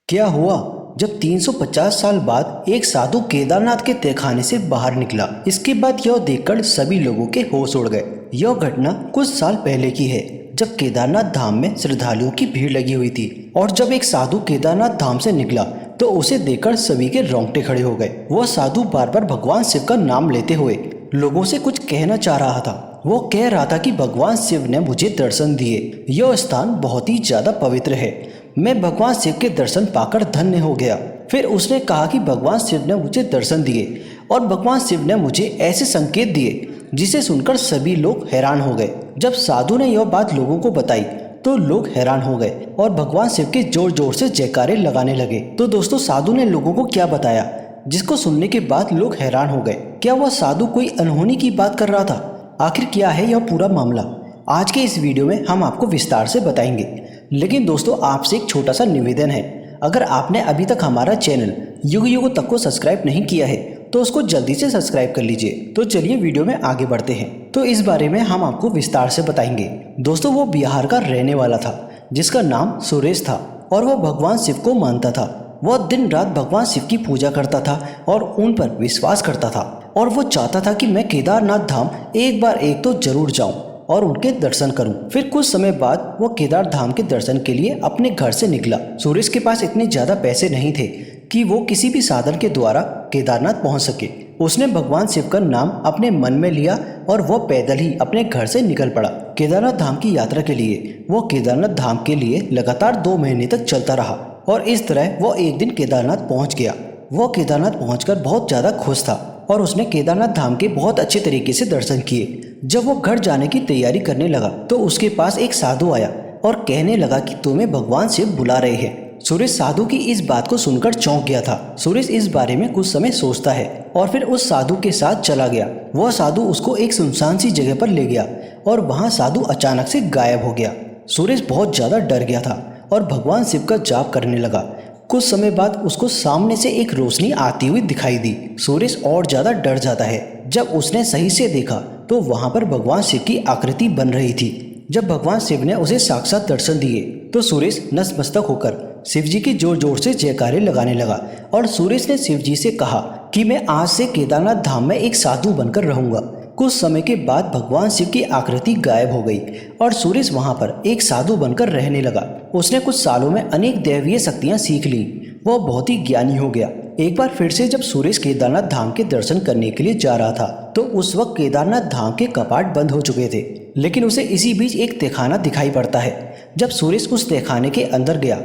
क्या हुआ जब 350 साल बाद एक साधु केदारनाथ के तहखाने से बाहर निकला। इसके बाद यह देखकर सभी लोगों के होश उड़ गए। यह घटना कुछ साल पहले की है, जब केदारनाथ धाम में श्रद्धालुओं की भीड़ लगी हुई थी। और जब एक साधु केदारनाथ धाम से निकला तो उसे देखकर सभी के रोंगटे खड़े हो गए। वह साधु बार बार भगवान शिव का नाम लेते हुए लोगों से कुछ कहना चाह रहा था। वो कह रहा था कि भगवान शिव ने मुझे दर्शन दिए, यह स्थान बहुत ही ज्यादा पवित्र है, मैं भगवान शिव के दर्शन पाकर धन्य हो गया। फिर उसने कहा कि भगवान शिव ने मुझे दर्शन दिए और भगवान शिव ने मुझे ऐसे संकेत दिए जिसे सुनकर सभी लोग हैरान हो गए। जब साधु ने यह बात लोगों को बताई तो लोग हैरान हो गए और भगवान शिव के जोर जोर से जयकारे लगाने लगे। तो दोस्तों, साधु ने लोगों को क्या बताया जिसको सुनने के बाद लोग हैरान हो गए? क्या वह साधु कोई अनहोनी की बात कर रहा था? आखिर क्या है यह पूरा मामला? आज के इस वीडियो में हम आपको विस्तार से बताएंगे। लेकिन दोस्तों, आपसे एक छोटा सा निवेदन है, अगर आपने अभी तक हमारा चैनल युग युग तक को सब्सक्राइब नहीं किया है तो उसको जल्दी से सब्सक्राइब कर लीजिए। तो चलिए वीडियो में आगे बढ़ते हैं। तो इस बारे में हम आपको विस्तार से बताएंगे। दोस्तों, वो बिहार का रहने वाला था जिसका नाम सुरेश था और वह भगवान शिव को मानता था। वह दिन रात भगवान शिव की पूजा करता था और उन पर विश्वास करता था और वो चाहता था कि मैं केदारनाथ धाम एक बार तो जरूर जाऊं और उनके दर्शन करूं। फिर कुछ समय बाद वो केदार धाम के दर्शन के लिए अपने घर से निकला। सुरेश के पास इतने ज्यादा पैसे नहीं थे कि वो किसी भी साधन के द्वारा केदारनाथ पहुंच सके। उसने भगवान शिव का नाम अपने मन में लिया और वो पैदल ही अपने घर से निकल पड़ा केदारनाथ धाम की यात्रा के लिए। वो केदारनाथ धाम के लिए लगातार 2 महीने तक चलता रहा और इस तरह वो एक दिन केदारनाथ पहुंच गया। वो केदारनाथ पहुंचकर बहुत ज्यादा खुश था और उसने केदारनाथ धाम के बहुत अच्छे तरीके से दर्शन किए। जब वो घर जाने की तैयारी करने लगा तो उसके पास एक साधु आया और कहने लगा कि तुम्हें भगवान शिव बुला रहे हैं। सुरेश साधु की इस बात को सुनकर चौंक गया था। सुरेश इस बारे में कुछ समय सोचता है और फिर उस साधु के साथ चला गया। वह साधु उसको एक सुनसान सी जगह पर ले गया और वहाँ साधु अचानक से गायब हो गया। सुरेश बहुत ज्यादा डर गया था और भगवान शिव का जाप करने लगा। कुछ समय बाद उसको सामने से एक रोशनी आती हुई दिखाई दी। सुरेश और ज्यादा डर जाता है। जब उसने सही से देखा तो वहां पर भगवान शिव की आकृति बन रही थी। जब भगवान शिव ने उसे साक्षात दर्शन दिए तो सुरेश नतमस्तक होकर शिव जी के जोर जोर से जयकारे लगाने लगा और सुरेश ने शिव जी से कहा कि मैं आज से केदारनाथ धाम में एक साधु बनकर रहूंगा। कुछ समय के बाद भगवान शिव की आकृति गायब हो गई और सुरेश वहां पर एक साधु बनकर रहने लगा। उसने कुछ सालों में अनेक दैवीय शक्तियां सीख ली। वह बहुत ही ज्ञानी हो गया। एक बार फिर से जब सुरेश केदारनाथ धाम के दर्शन करने के लिए जा रहा था तो उस वक्त केदारनाथ धाम के कपाट बंद हो चुके थे। लेकिन उसे इसी बीच एक तहखाना दिखाई पड़ता है। जब सुरेश उस तहखाने के अंदर गया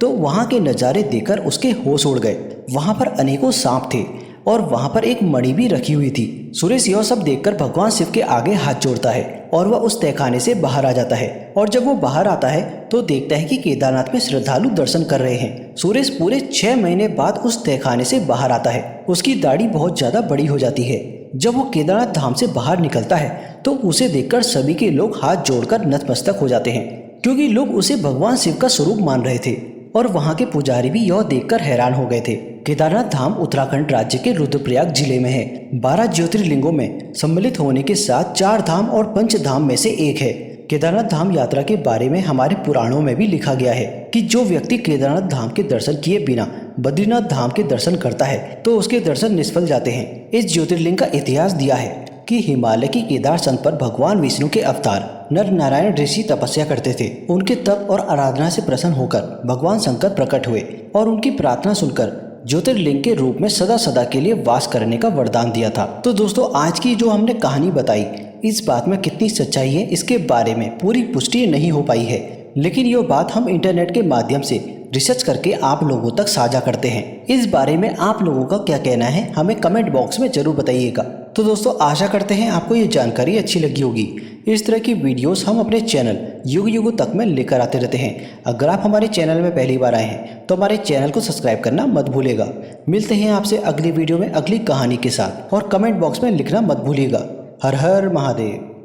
तो वहां के नज़ारे देखकर उसके होश उड़ गए। वहां पर अनेकों सांप थे और वहां पर एक मणि भी रखी हुई थी। सुरेश यह सब देखकर भगवान शिव के आगे हाथ जोड़ता है और वह उस तहखाने से बाहर आ जाता है। और जब वो बाहर आता है तो देखता है कि केदारनाथ में श्रद्धालु दर्शन कर रहे हैं। सुरेश पूरे 6 महीने बाद उस तहखाने से बाहर आता है। उसकी दाढ़ी बहुत ज्यादा बड़ी हो जाती है। जब वो केदारनाथ धाम से बाहर निकलता है तो उसे देखकर सभी के लोग हाथ जोड़कर नतमस्तक हो जाते हैं, क्योंकि लोग उसे भगवान शिव का स्वरूप मान रहे थे। और वहाँ के पुजारी भी यह देखकर हैरान हो गए थे। केदारनाथ धाम उत्तराखंड राज्य के रुद्रप्रयाग जिले में है। 12 ज्योतिर्लिंगों में सम्मिलित होने के साथ 4 धाम और 5 धाम में से एक है। केदारनाथ धाम यात्रा के बारे में हमारे पुराणों में भी लिखा गया है कि जो व्यक्ति केदारनाथ धाम के दर्शन किए बिना बद्रीनाथ धाम के दर्शन करता है तो उसके दर्शन निष्फल जाते हैं। इस ज्योतिर्लिंग का इतिहास दिया है कि हिमालय की केदार संत पर भगवान विष्णु के अवतार नर नारायण ऋषि तपस्या करते थे। उनके तप और आराधना से प्रसन्न होकर भगवान शंकर प्रकट हुए और उनकी प्रार्थना सुनकर ज्योतिर्लिंग के रूप में सदा सदा के लिए वास करने का वरदान दिया था। तो दोस्तों, आज की जो हमने कहानी बताई, इस बात में कितनी सच्चाई है इसके बारे में पूरी पुष्टि नहीं हो पाई है, लेकिन ये बात हम इंटरनेट के माध्यम से रिसर्च करके आप लोगों तक साझा करते हैं। इस बारे में आप लोगों का क्या कहना है हमें कमेंट बॉक्स में जरूर बताइएगा। तो दोस्तों, आशा करते हैं आपको ये जानकारी अच्छी लगी होगी। इस तरह की वीडियोस हम अपने चैनल युग युग तक में लेकर आते रहते हैं। अगर आप हमारे चैनल में पहली बार आए हैं तो हमारे चैनल को सब्सक्राइब करना मत भूलिएगा। मिलते हैं आपसे अगली वीडियो में अगली कहानी के साथ और कमेंट बॉक्स में लिखना मत भूलिएगा। हर हर महादेव।